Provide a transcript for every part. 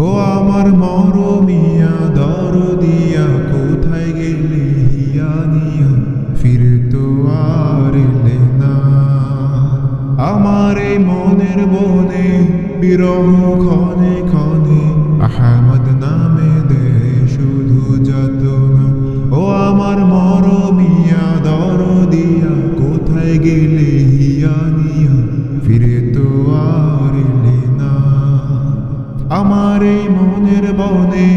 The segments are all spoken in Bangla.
ও আমার মরমিয়া দরদিয়া কোথায় গেলে হিয়া নিয়া ফিরে তো আর এলে না। আমার এই মনের বনে বিরহ ক্ষণে ক্ষণে আহমদ নামে দেয় শুধু যাতনা। ও আমার মরমিয়া দরদিয়া কোথায় গেলে হিয়া নিয়া ফিরে তো আর এলে না। আমার এই মনের বনে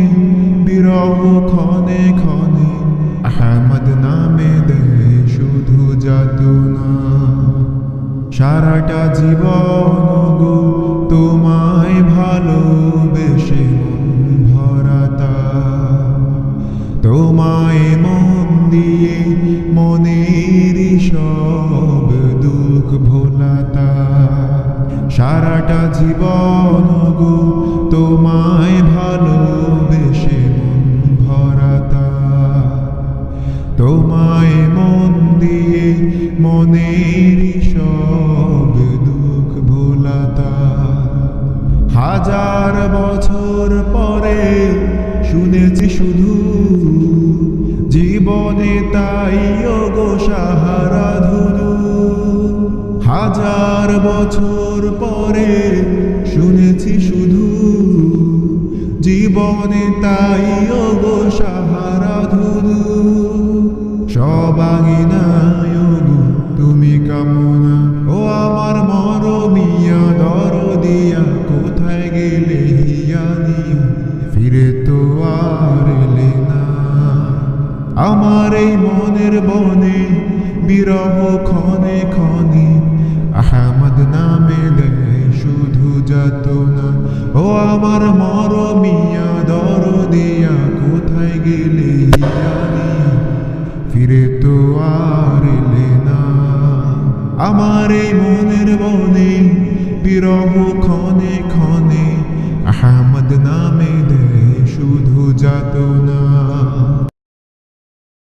বিরহ ক্ষণে ক্ষণে আহমদ নামে দেয় শুধু যাতনা। সারাটা জীবন গো তোমায় ভালোবেসে মন ভরাতা, তোমায় মন দিয়ে মনের সব দুঃখ ভোলাতা। সারাটা জীবন গো তোমায় ভালোবেসে মন ভরাতা, তোমায় মন দিয়ে মনের সব দুঃখ ভোলাতা। হাজার বছর পরে শুনেছি শুধু জীবনে তাই গো সাহারা ধুনু। হাজার বছর পরে শুনেছি শুধু জীবনে তাই গো সাহারা ধুনু। সবাঙিনায় গো তুমি কামনা। ও আমার মরমিয়া দরদিয়া কোথায় গেলে হিয়া নিয়া ফিরে তো আর এলে না। আমার এই মনের বনে বিরহ ক্ষণে ক্ষণে আহমদ নামে দেয় শুধু যাতনা। ও আমার মরমিয়া দরদিয়া কোথায় গেলে হিয়া নিয়া ফিরে তো আর এলে না। আমার এই মনের বনে বিরহ ক্ষণে ক্ষণে আহমদ নামে দেয় শুধু যাতনা।